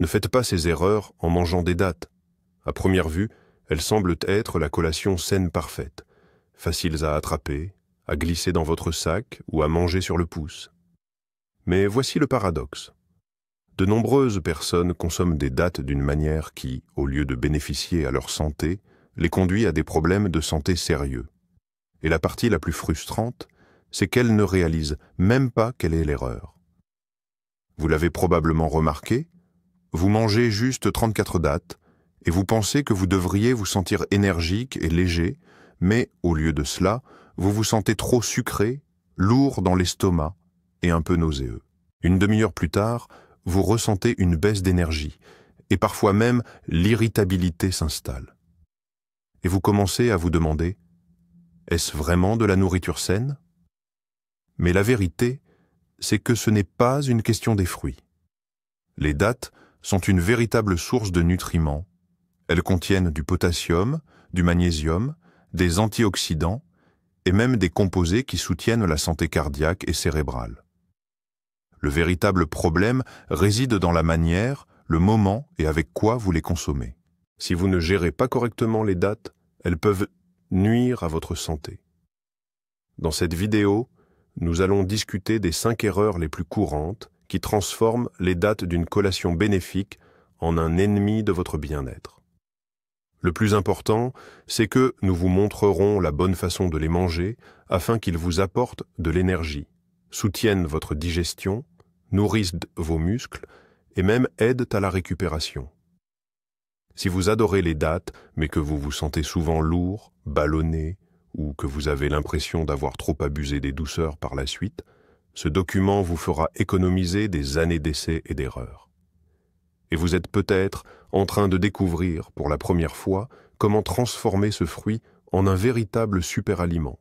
Ne faites pas ces erreurs en mangeant des dattes. À première vue, elles semblent être la collation saine parfaite, faciles à attraper, à glisser dans votre sac ou à manger sur le pouce. Mais voici le paradoxe. De nombreuses personnes consomment des dattes d'une manière qui, au lieu de bénéficier à leur santé, les conduit à des problèmes de santé sérieux. Et la partie la plus frustrante, c'est qu'elles ne réalisent même pas quelle est l'erreur. Vous l'avez probablement remarqué, vous mangez juste 34 dattes et vous pensez que vous devriez vous sentir énergique et léger, mais au lieu de cela, vous vous sentez trop sucré, lourd dans l'estomac et un peu nauséeux. Une demi-heure plus tard, vous ressentez une baisse d'énergie et parfois même l'irritabilité s'installe. Et vous commencez à vous demander, est-ce vraiment de la nourriture saine? Mais la vérité, c'est que ce n'est pas une question des fruits. Les dattes sont une véritable source de nutriments. Elles contiennent du potassium, du magnésium, des antioxydants et même des composés qui soutiennent la santé cardiaque et cérébrale. Le véritable problème réside dans la manière, le moment et avec quoi vous les consommez. Si vous ne gérez pas correctement les dattes, elles peuvent nuire à votre santé. Dans cette vidéo, nous allons discuter des 5 erreurs les plus courantes qui transforment les dattes d'une collation bénéfique en un ennemi de votre bien-être. Le plus important, c'est que nous vous montrerons la bonne façon de les manger afin qu'ils vous apportent de l'énergie, soutiennent votre digestion, nourrissent vos muscles et même aident à la récupération. Si vous adorez les dattes, mais que vous vous sentez souvent lourd, ballonné, ou que vous avez l'impression d'avoir trop abusé des douceurs par la suite, ce document vous fera économiser des années d'essais et d'erreurs. Et vous êtes peut-être en train de découvrir pour la première fois comment transformer ce fruit en un véritable super-aliment,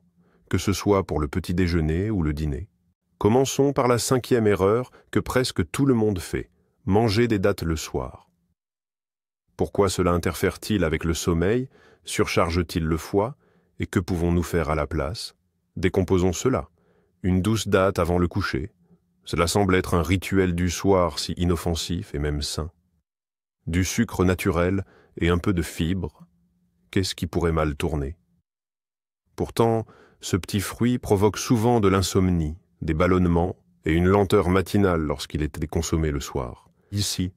que ce soit pour le petit déjeuner ou le dîner. Commençons par la 5e erreur que presque tout le monde fait, manger des dattes le soir. Pourquoi cela interfère-t-il avec le sommeil? Surcharge-t-il le foie? Et que pouvons-nous faire à la place? Décomposons cela. Une douce date avant le coucher. Cela semble être un rituel du soir si inoffensif et même sain. Du sucre naturel et un peu de fibres. Qu'est-ce qui pourrait mal tourner? Pourtant, ce petit fruit provoque souvent de l'insomnie, des ballonnements et une lenteur matinale lorsqu'il est consommé le soir. Ici,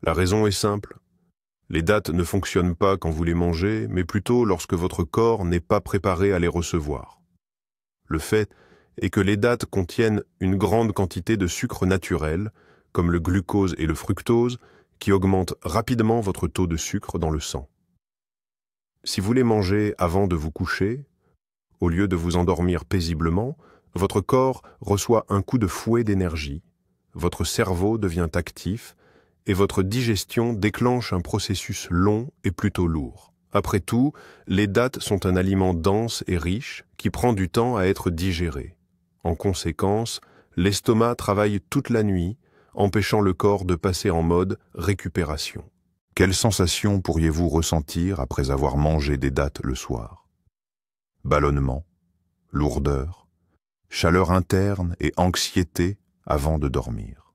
la raison est simple. Les dattes ne fonctionnent pas quand vous les mangez, mais plutôt lorsque votre corps n'est pas préparé à les recevoir. Le fait est que les dattes contiennent une grande quantité de sucre naturel, comme le glucose et le fructose, qui augmentent rapidement votre taux de sucre dans le sang. Si vous les mangez avant de vous coucher, au lieu de vous endormir paisiblement, votre corps reçoit un coup de fouet d'énergie, votre cerveau devient actif, et votre digestion déclenche un processus long et plutôt lourd. Après tout, les dattes sont un aliment dense et riche qui prend du temps à être digéré. En conséquence, l'estomac travaille toute la nuit, empêchant le corps de passer en mode récupération. Quelle sensation pourriez-vous ressentir après avoir mangé des dattes le soir? Ballonnement, lourdeur, chaleur interne et anxiété avant de dormir.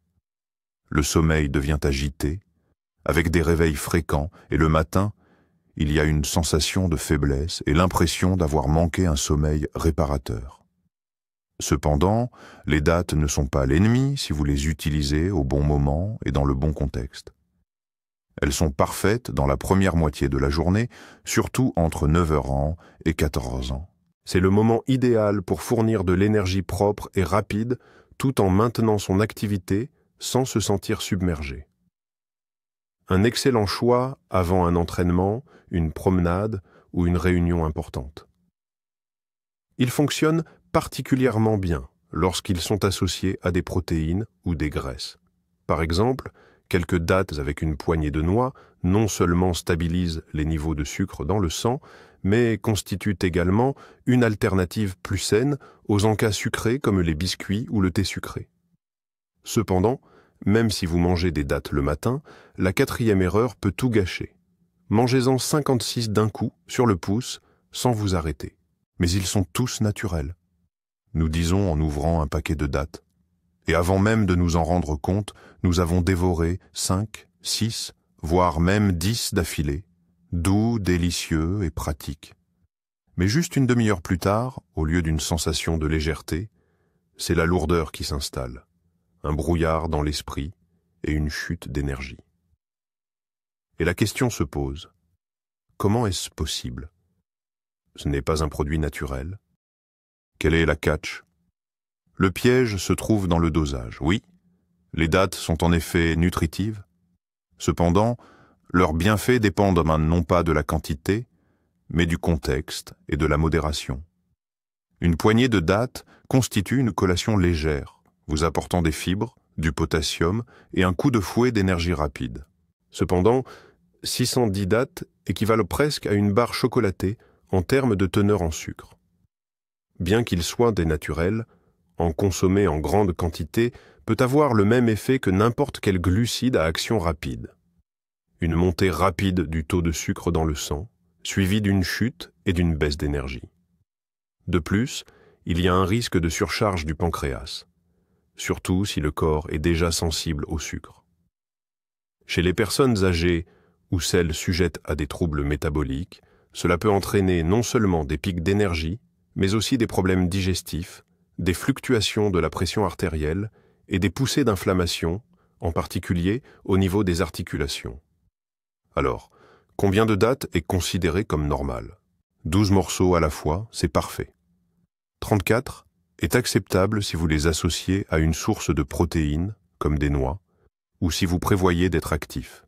Le sommeil devient agité, avec des réveils fréquents, et le matin, il y a une sensation de faiblesse et l'impression d'avoir manqué un sommeil réparateur. Cependant, les dattes ne sont pas l'ennemi si vous les utilisez au bon moment et dans le bon contexte. Elles sont parfaites dans la première moitié de la journée, surtout entre 9 ans et 14 ans. C'est le moment idéal pour fournir de l'énergie propre et rapide, tout en maintenant son activité, sans se sentir submergé. Un excellent choix avant un entraînement, une promenade ou une réunion importante. Ils fonctionnent particulièrement bien lorsqu'ils sont associés à des protéines ou des graisses. Par exemple, quelques dattes avec une poignée de noix non seulement stabilisent les niveaux de sucre dans le sang, mais constituent également une alternative plus saine aux encas sucrés comme les biscuits ou le thé sucré. Cependant, même si vous mangez des dattes le matin, la 4e erreur peut tout gâcher. Mangez-en 56 d'un coup, sur le pouce, sans vous arrêter. Mais ils sont tous naturels. Nous disons en ouvrant un paquet de dattes. Et avant même de nous en rendre compte, nous avons dévoré 5, 6, voire même 10 d'affilée, doux, délicieux et pratiques. Mais juste une demi-heure plus tard, au lieu d'une sensation de légèreté, c'est la lourdeur qui s'installe, un brouillard dans l'esprit et une chute d'énergie. Et la question se pose, comment est-ce possible? Ce n'est pas un produit naturel. Quelle est la catch? Le piège se trouve dans le dosage. Oui, les dattes sont en effet nutritives. Cependant, leurs bienfaits dépendent non pas de la quantité, mais du contexte et de la modération. Une poignée de dattes constitue une collation légère, vous apportant des fibres, du potassium et un coup de fouet d'énergie rapide. Cependant, 610 dattes équivalent presque à une barre chocolatée en termes de teneur en sucre. Bien qu'il soit des naturels, en consommer en grande quantité peut avoir le même effet que n'importe quel glucide à action rapide. Une montée rapide du taux de sucre dans le sang, suivie d'une chute et d'une baisse d'énergie. De plus, il y a un risque de surcharge du pancréas, surtout si le corps est déjà sensible au sucre. Chez les personnes âgées ou celles sujettes à des troubles métaboliques, cela peut entraîner non seulement des pics d'énergie, mais aussi des problèmes digestifs, des fluctuations de la pression artérielle et des poussées d'inflammation, en particulier au niveau des articulations. Alors, combien de dattes est considéré comme normal? 12 morceaux à la fois, c'est parfait. 34 est acceptable si vous les associez à une source de protéines, comme des noix, ou si vous prévoyez d'être actif.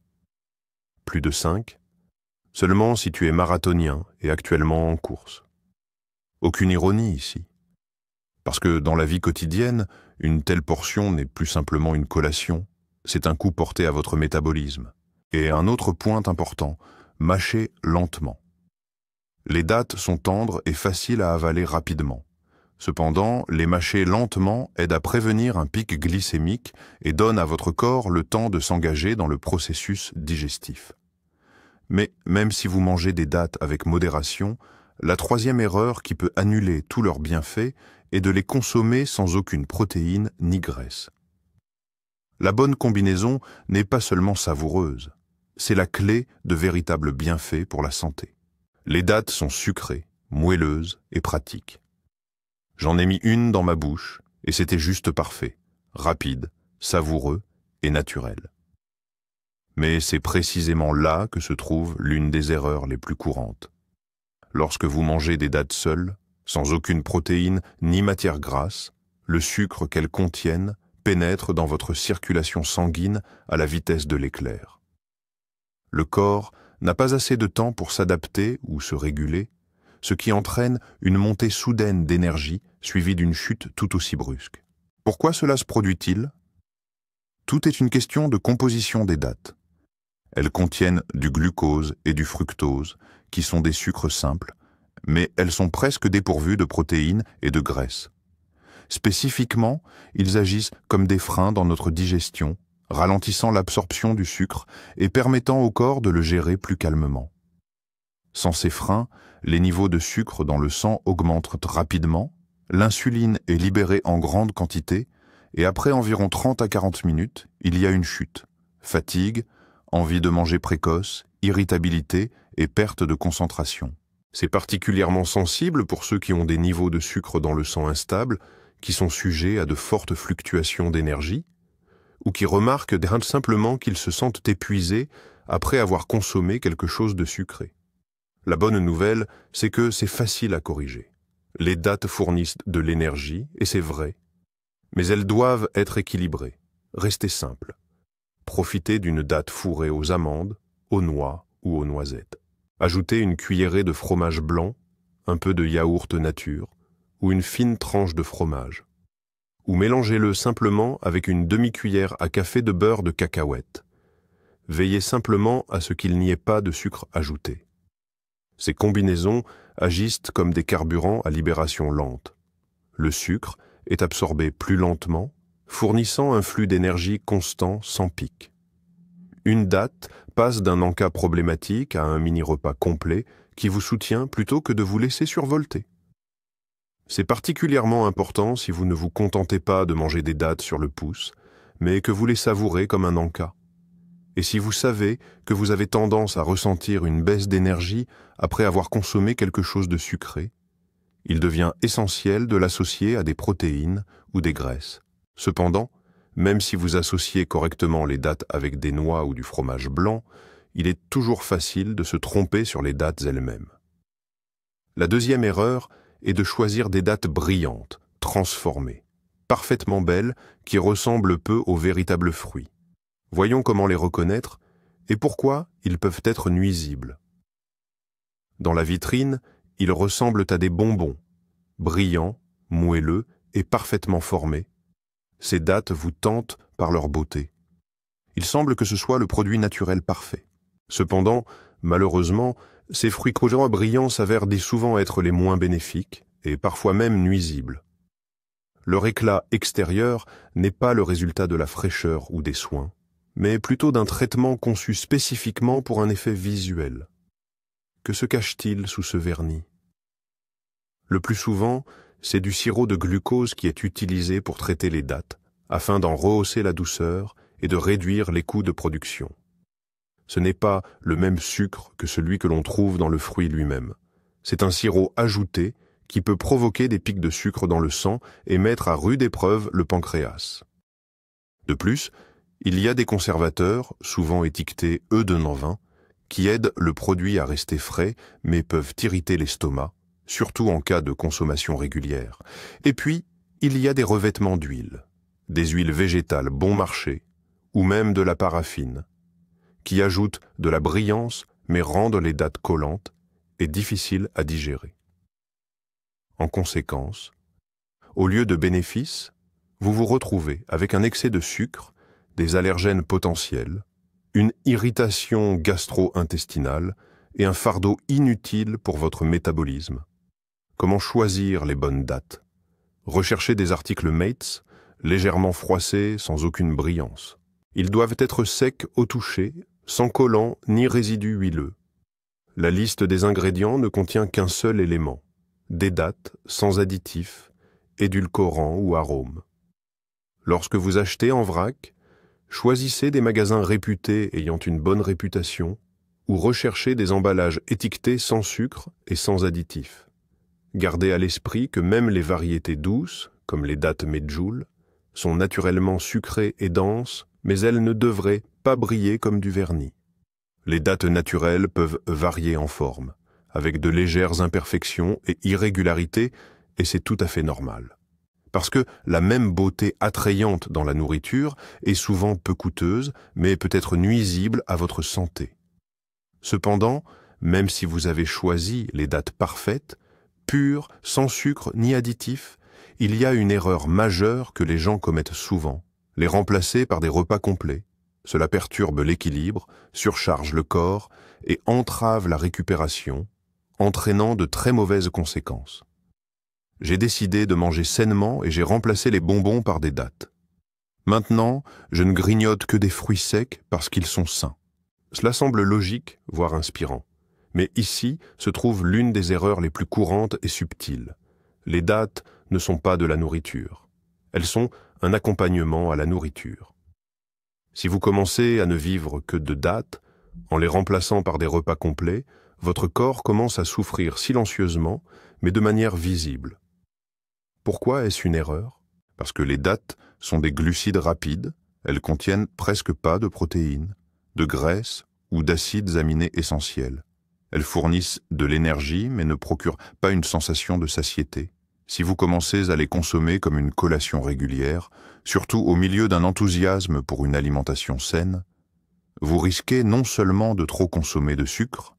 Plus de 5, seulement si tu es marathonien et actuellement en course. Aucune ironie ici. Parce que dans la vie quotidienne, une telle portion n'est plus simplement une collation, c'est un coup porté à votre métabolisme. Et un autre point important, mâchez lentement. Les dattes sont tendres et faciles à avaler rapidement. Cependant, les mâcher lentement aide à prévenir un pic glycémique et donne à votre corps le temps de s'engager dans le processus digestif. Mais même si vous mangez des dattes avec modération, la troisième erreur qui peut annuler tous leurs bienfaits est de les consommer sans aucune protéine ni graisse. La bonne combinaison n'est pas seulement savoureuse, c'est la clé de véritables bienfaits pour la santé. Les dattes sont sucrées, moelleuses et pratiques. J'en ai mis une dans ma bouche et c'était juste parfait, rapide, savoureux et naturel. Mais c'est précisément là que se trouve l'une des erreurs les plus courantes. Lorsque vous mangez des dattes seules, sans aucune protéine ni matière grasse, le sucre qu'elles contiennent pénètre dans votre circulation sanguine à la vitesse de l'éclair. Le corps n'a pas assez de temps pour s'adapter ou se réguler, ce qui entraîne une montée soudaine d'énergie suivie d'une chute tout aussi brusque. Pourquoi cela se produit-il? Tout est une question de composition des dattes. Elles contiennent du glucose et du fructose, qui sont des sucres simples, mais elles sont presque dépourvues de protéines et de graisses. Spécifiquement, ils agissent comme des freins dans notre digestion, ralentissant l'absorption du sucre et permettant au corps de le gérer plus calmement. Sans ces freins, les niveaux de sucre dans le sang augmentent rapidement, l'insuline est libérée en grande quantité, et après environ 30 à 40 minutes, il y a une chute, fatigue, envie de manger précoce, irritabilité et perte de concentration. C'est particulièrement sensible pour ceux qui ont des niveaux de sucre dans le sang instables, qui sont sujets à de fortes fluctuations d'énergie, ou qui remarquent simplement qu'ils se sentent épuisés après avoir consommé quelque chose de sucré. La bonne nouvelle, c'est que c'est facile à corriger. Les dattes fournissent de l'énergie, et c'est vrai, mais elles doivent être équilibrées, rester simples. Profitez d'une date fourrée aux amandes, aux noix ou aux noisettes. Ajoutez une cuillerée de fromage blanc, un peu de yaourt nature ou une fine tranche de fromage. Ou mélangez-le simplement avec une demi-cuillère à café de beurre de cacahuète. Veillez simplement à ce qu'il n'y ait pas de sucre ajouté. Ces combinaisons agissent comme des carburants à libération lente. Le sucre est absorbé plus lentement, fournissant un flux d'énergie constant sans pic. Une date passe d'un encas problématique à un mini-repas complet qui vous soutient plutôt que de vous laisser survolter. C'est particulièrement important si vous ne vous contentez pas de manger des dattes sur le pouce, mais que vous les savourez comme un encas. Et si vous savez que vous avez tendance à ressentir une baisse d'énergie après avoir consommé quelque chose de sucré, il devient essentiel de l'associer à des protéines ou des graisses. Cependant, même si vous associez correctement les dattes avec des noix ou du fromage blanc, il est toujours facile de se tromper sur les dattes elles-mêmes. La deuxième erreur est de choisir des dattes brillantes, transformées, parfaitement belles, qui ressemblent peu aux véritables fruits. Voyons comment les reconnaître et pourquoi ils peuvent être nuisibles. Dans la vitrine, ils ressemblent à des bonbons, brillants, moelleux et parfaitement formés. Ces dattes vous tentent par leur beauté. Il semble que ce soit le produit naturel parfait. Cependant, malheureusement, ces fruits croustillants brillants s'avèrent souvent être les moins bénéfiques et parfois même nuisibles. Leur éclat extérieur n'est pas le résultat de la fraîcheur ou des soins, mais plutôt d'un traitement conçu spécifiquement pour un effet visuel. Que se cache-t-il sous ce vernis? Le plus souvent, c'est du sirop de glucose qui est utilisé pour traiter les dattes, afin d'en rehausser la douceur et de réduire les coûts de production. Ce n'est pas le même sucre que celui que l'on trouve dans le fruit lui-même. C'est un sirop ajouté qui peut provoquer des pics de sucre dans le sang et mettre à rude épreuve le pancréas. De plus, il y a des conservateurs, souvent étiquetés E220, qui aident le produit à rester frais mais peuvent irriter l'estomac, surtout en cas de consommation régulière. Et puis, il y a des revêtements d'huile, des huiles végétales bon marché, ou même de la paraffine, qui ajoutent de la brillance mais rendent les dattes collantes et difficiles à digérer. En conséquence, au lieu de bénéfices, vous vous retrouvez avec un excès de sucre, des allergènes potentiels, une irritation gastro-intestinale et un fardeau inutile pour votre métabolisme. Comment choisir les bonnes dattes? Recherchez des articles Mates, légèrement froissés, sans aucune brillance. Ils doivent être secs au toucher, sans collants ni résidus huileux. La liste des ingrédients ne contient qu'un seul élément, des dattes sans additifs, édulcorants ou arômes. Lorsque vous achetez en vrac, choisissez des magasins réputés ayant une bonne réputation ou recherchez des emballages étiquetés sans sucre et sans additifs. Gardez à l'esprit que même les variétés douces, comme les dattes medjool, sont naturellement sucrées et denses, mais elles ne devraient pas briller comme du vernis. Les dattes naturelles peuvent varier en forme, avec de légères imperfections et irrégularités, et c'est tout à fait normal. Parce que la même beauté attrayante dans la nourriture est souvent peu coûteuse, mais peut être nuisible à votre santé. Cependant, même si vous avez choisi les dattes parfaites, pures, sans sucre ni additifs, il y a une erreur majeure que les gens commettent souvent, les remplacer par des repas complets. Cela perturbe l'équilibre, surcharge le corps et entrave la récupération, entraînant de très mauvaises conséquences. J'ai décidé de manger sainement et j'ai remplacé les bonbons par des dattes. Maintenant, je ne grignote que des fruits secs parce qu'ils sont sains. Cela semble logique, voire inspirant. Mais ici se trouve l'une des erreurs les plus courantes et subtiles. Les dattes ne sont pas de la nourriture. Elles sont un accompagnement à la nourriture. Si vous commencez à ne vivre que de dattes, en les remplaçant par des repas complets, votre corps commence à souffrir silencieusement, mais de manière visible. Pourquoi est-ce une erreur? Parce que les dattes sont des glucides rapides, elles contiennent presque pas de protéines, de graisses ou d'acides aminés essentiels. Elles fournissent de l'énergie mais ne procurent pas une sensation de satiété. Si vous commencez à les consommer comme une collation régulière, surtout au milieu d'un enthousiasme pour une alimentation saine, vous risquez non seulement de trop consommer de sucre,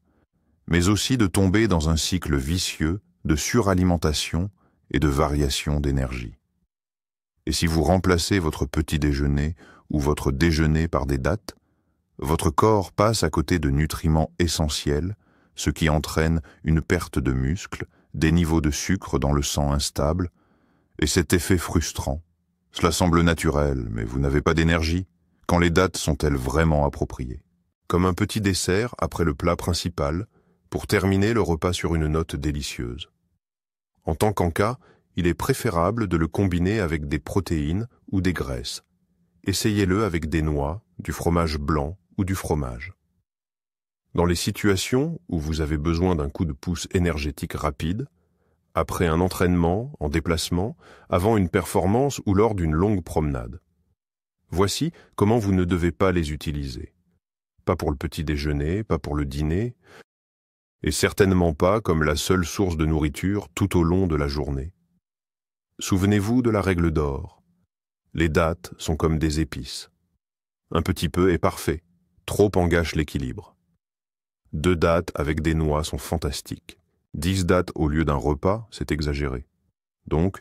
mais aussi de tomber dans un cycle vicieux de suralimentation et de variation d'énergie. Et si vous remplacez votre petit déjeuner ou votre déjeuner par des dattes, votre corps passe à côté de nutriments essentiels, ce qui entraîne une perte de muscles, des niveaux de sucre dans le sang instables, et cet effet frustrant. Cela semble naturel, mais vous n'avez pas d'énergie. Quand les dattes sont-elles vraiment appropriées? Comme un petit dessert après le plat principal, pour terminer le repas sur une note délicieuse. En tant qu'encas, il est préférable de le combiner avec des protéines ou des graisses. Essayez-le avec des noix, du fromage blanc ou du fromage. Dans les situations où vous avez besoin d'un coup de pouce énergétique rapide, après un entraînement, en déplacement, avant une performance ou lors d'une longue promenade. Voici comment vous ne devez pas les utiliser. Pas pour le petit déjeuner, pas pour le dîner, et certainement pas comme la seule source de nourriture tout au long de la journée. Souvenez-vous de la règle d'or. Les dattes sont comme des épices. Un petit peu est parfait, trop en gâche l'équilibre. 2 dattes avec des noix sont fantastiques. 10 dattes au lieu d'un repas, c'est exagéré. Donc,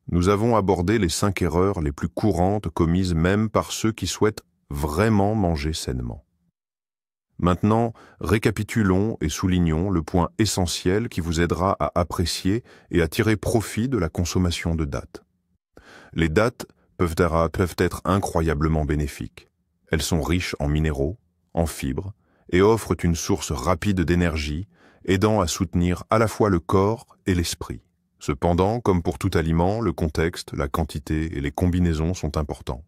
nous avons abordé les 5 erreurs les plus courantes commises même par ceux qui souhaitent vraiment manger sainement. Maintenant, récapitulons et soulignons le point essentiel qui vous aidera à apprécier et à tirer profit de la consommation de dattes. Les dattes peuvent être incroyablement bénéfiques. Elles sont riches en minéraux, en fibres, et offrent une source rapide d'énergie, aidant à soutenir à la fois le corps et l'esprit. Cependant, comme pour tout aliment, le contexte, la quantité et les combinaisons sont importants.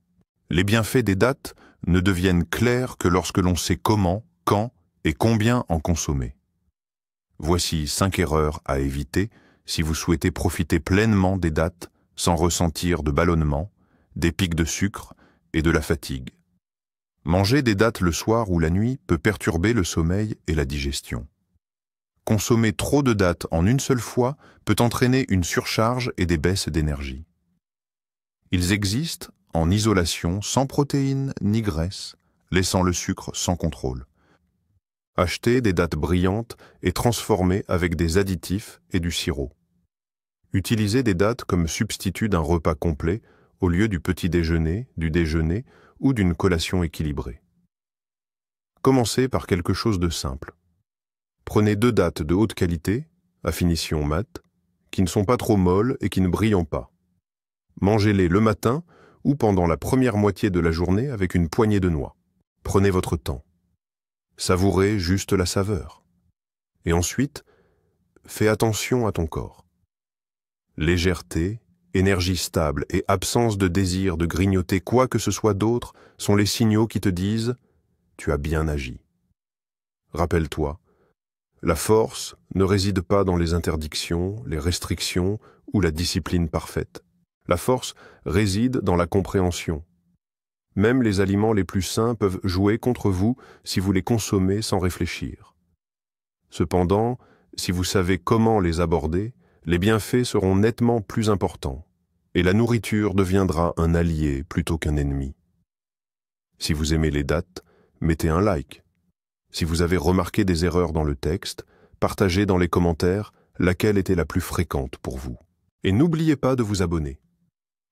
Les bienfaits des dattes ne deviennent clairs que lorsque l'on sait comment, quand et combien en consommer. Voici 5 erreurs à éviter si vous souhaitez profiter pleinement des dattes sans ressentir de ballonnement, des pics de sucre et de la fatigue. Manger des dattes le soir ou la nuit peut perturber le sommeil et la digestion. Consommer trop de dattes en une seule fois peut entraîner une surcharge et des baisses d'énergie. Ils existent en isolation sans protéines ni graisses, laissant le sucre sans contrôle. Achetez des dattes brillantes et transformez avec des additifs et du sirop. Utilisez des dattes comme substitut d'un repas complet au lieu du petit déjeuner, du déjeuner ou d'une collation équilibrée. Commencez par quelque chose de simple. Prenez 2 dattes de haute qualité, à finition mate, qui ne sont pas trop molles et qui ne brillent pas. Mangez-les le matin ou pendant la première moitié de la journée avec une poignée de noix. Prenez votre temps. Savourez juste la saveur. Et ensuite, fais attention à ton corps. Légèreté, énergie stable et absence de désir de grignoter quoi que ce soit d'autre sont les signaux qui te disent « tu as bien agi ». Rappelle-toi, la force ne réside pas dans les interdictions, les restrictions ou la discipline parfaite. La force réside dans la compréhension. Même les aliments les plus sains peuvent jouer contre vous si vous les consommez sans réfléchir. Cependant, si vous savez comment les aborder, les bienfaits seront nettement plus importants et la nourriture deviendra un allié plutôt qu'un ennemi. Si vous aimez les dattes, mettez un like. Si vous avez remarqué des erreurs dans le texte, partagez dans les commentaires laquelle était la plus fréquente pour vous. Et n'oubliez pas de vous abonner.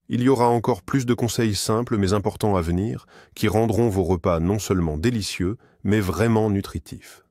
Il y aura encore plus de conseils simples mais importants à venir qui rendront vos repas non seulement délicieux, mais vraiment nutritifs.